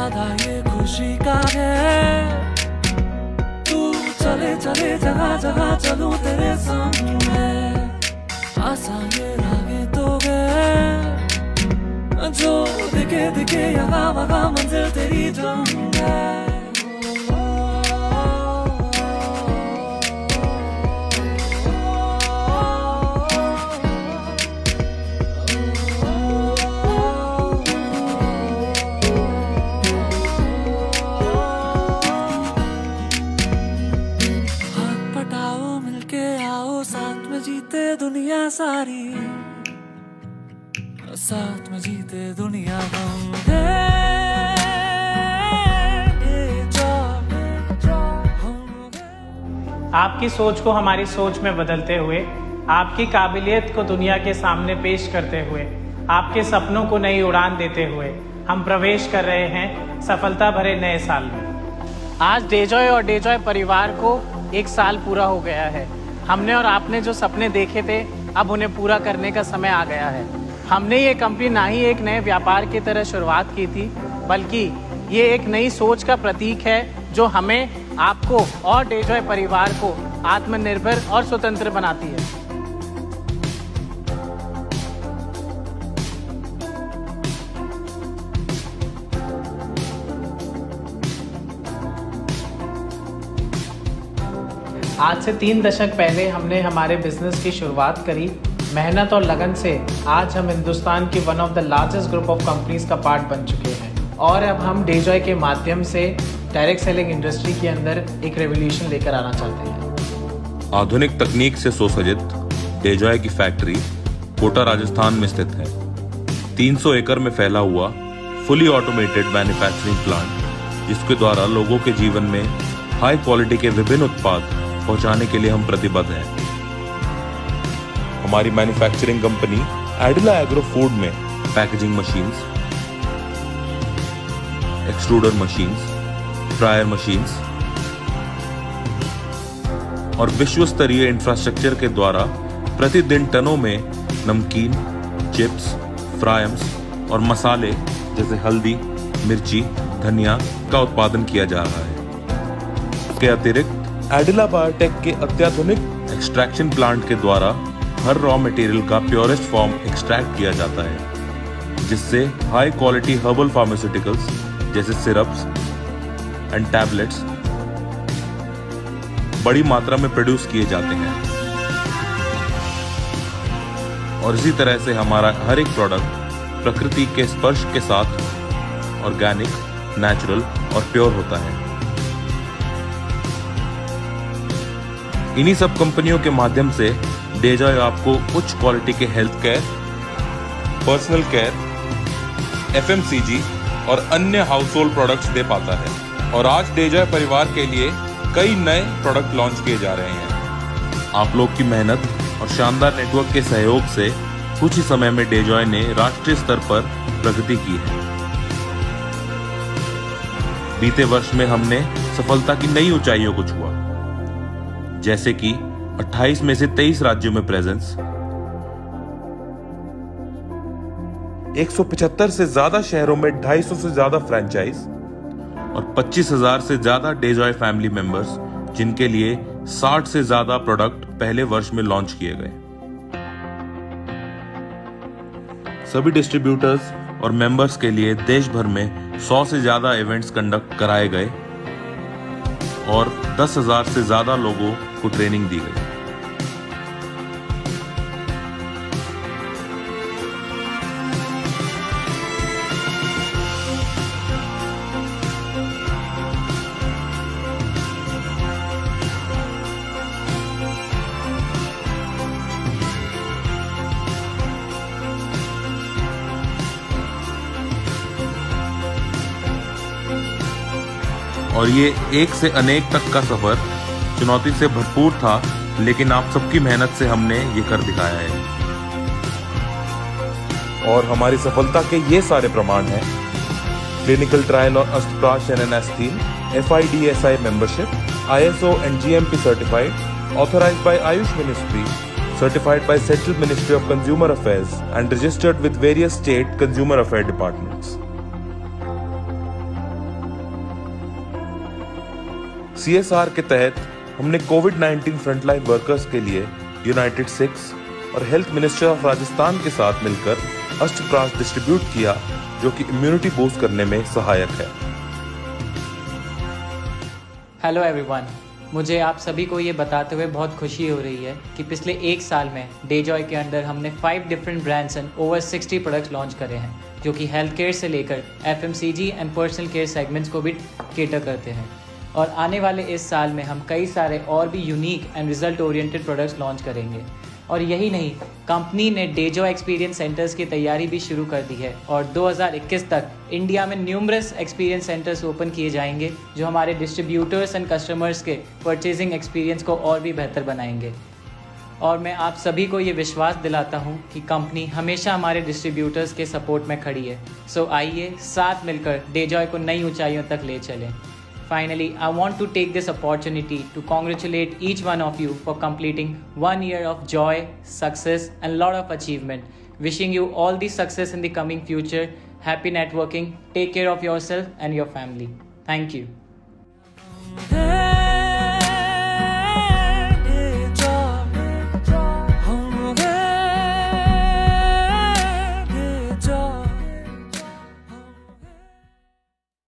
इरादा ये खुशी का है, तू चले चले जहाँ जहाँ चलूं तेरे संग में, आसान ये रागे तो गए जो दिखे दिखे यहाँ वहाँ मंजिल तेरी जंग है। साथ में जीते दुनिया सारी, साथ में जीते दुनिया हम आपकी सोच को हमारी सोच में बदलते हुए, आपकी काबिलियत को दुनिया के सामने पेश करते हुए, आपके सपनों को नई उड़ान देते हुए हम प्रवेश कर रहे हैं सफलता भरे नए साल में। आज डेजॉय और डेजॉय परिवार को 1 साल पूरा हो गया है। हमने और आपने जो सपने देखे थे, अब उन्हें पूरा करने का समय आ गया है। हमने ये कंपनी ना ही एक नए व्यापार की तरह शुरुआत की थी, बल्कि ये एक नई सोच का प्रतीक है जो हमें, आपको और डेजॉय परिवार को आत्मनिर्भर और स्वतंत्र बनाती है। आज से 3 दशक पहले हमने हमारे बिजनेस की शुरुआत करी। मेहनत और लगन से आज हम हिंदुस्तान की one of the largest group of companies का पार्ट बन चुके हैं और अब हम डेजॉय के माध्यम से डायरेक्ट सेलिंग इंडस्ट्री के अंदर एक रेवोल्यूशन लेकर आना चाहते हैं। आधुनिक तकनीक से सुसज्जित डेजॉय की फैक्ट्री कोटा राजस्थान में स्थित है। 300 एकड़ में फैला हुआ फुली ऑटोमेटेड मैन्युफैक्चरिंग प्लांट, जिसके द्वारा लोगों के जीवन में हाई क्वालिटी के विभिन्न उत्पाद पहुंचाने के लिए हम प्रतिबद्ध हैं। हमारी मैन्युफैक्चरिंग कंपनी एडिला एग्रो फूड में packaging machines, extruder machines, fryer machines और विश्व स्तरीय इंफ्रास्ट्रक्चर के द्वारा प्रतिदिन टनों में नमकीन, चिप्स, फ्रायम्स और मसाले जैसे हल्दी, मिर्ची, धनिया का उत्पादन किया जा रहा है। इसके अतिरिक्त एडिला बायोटेक के अत्याधुनिक एक्सट्रैक्शन प्लांट के द्वारा हर रॉ मटेरियल का प्योरेस्ट फॉर्म एक्सट्रैक्ट किया जाता है, जिससे हाई क्वालिटी हर्बल फार्मास्यूटिकल्स जैसे सिरप्स एंड टैबलेट्स बड़ी मात्रा में प्रोड्यूस किए जाते हैं। और इसी तरह से हमारा हर एक प्रोडक्ट प्रकृति के स्पर्श के साथ ऑर्गेनिक, नेचुरल और प्योर होता है। इन्हीं सब कंपनियों के माध्यम से डेजॉय आपको उच्च क्वालिटी के health care, personal care, FMCG और अन्य हाउस होल्ड प्रोडक्ट्स दे पाता है। और आज डेजॉय परिवार के लिए कई नए प्रोडक्ट लॉन्च किए जा रहे हैं। आप लोग की मेहनत और शानदार नेटवर्क के सहयोग से कुछ ही समय में डेजॉय ने राष्ट्रीय स्तर पर प्रगति की है। बीते वर्ष में हमने सफलता की नई ऊंचाइयों को छुआ, जैसे कि 28 में से 23 राज्यों में प्रेजेंस, 175 से ज्यादा शहरों में 250 से ज्यादा फ्रेंचाइज और 25,000 से ज्यादा डेजॉय फैमिली मेंबर्स, जिनके लिए 60 से ज्यादा प्रोडक्ट पहले वर्ष में लॉन्च किए गए। सभी डिस्ट्रीब्यूटर्स और मेंबर्स के लिए देश भर में 100 से ज्यादा इवेंट्स कंडक्ट कराए गए और 10,000 से ज्यादा लोगों को ट्रेनिंग दी गई। और ये एक से अनेक तक का सफर चुनौती से भरपूर था, लेकिन आप सबकी मेहनत से हमने ये कर दिखाया है। और हमारी सफलता के ये सारे प्रमाण हैं: क्लिनिकल ट्रायल और अस्तप्राश NNS-3, FIDSI membership, ISO and GMP certified, authorized by Ayush Ministry, certified by Central Ministry of Consumer Affairs and registered with various state consumer affairs departments. CSR के तहत हमने कोविड-19 फ्रंटलाइन वर्कर्स के लिए United six और health minister of Rajasthan के साथ मिलकर अष्टप्राश distribute किया, जो कि इम्यूनिटी बूस्ट करने में सहायक है। हेलो एवरीवन, मुझे आप सभी को ये बताते हुए बहुत खुशी हो रही है कि पिछले एक साल में डेजॉय के अंदर हमने 5 different brands and over 60 products launch करे हैं, जो कि हेल्थ केयर से लेकर FMCG and personal care segments को भी केटर करते हैं। और आने वाले इस साल में हम कई सारे और भी unique and result oriented products launch करेंगे। और यही नहीं, कंपनी ने डेजॉय एक्सपीरियंस सेंटर्स की तैयारी भी शुरू कर दी है और 2021 तक इंडिया में न्यूमरस एक्सपीरियंस सेंटर्स ओपन किए जाएंगे, जो हमारे डिस्ट्रीब्यूटर्स एंड कस्टमर्स के परचेजिंग एक्सपीरियंस को और भी बेहतर बनाएंगे। और मैं आप सभी को ये विश्वास दिलाता हूँ कि कंपनी हमेशा हमारे डिस्ट्रीब्यूटर्स के सपोर्ट में खड़ी है। सो आइए साथ मिलकर डेजॉय को नई ऊंचाइयों तक ले चलें। Finally, I want to take this opportunity to congratulate each one of you for completing 1 year of joy, success and lot of achievement. Wishing you all the success in the coming future. Happy networking. Take care of yourself and your family. Thank you.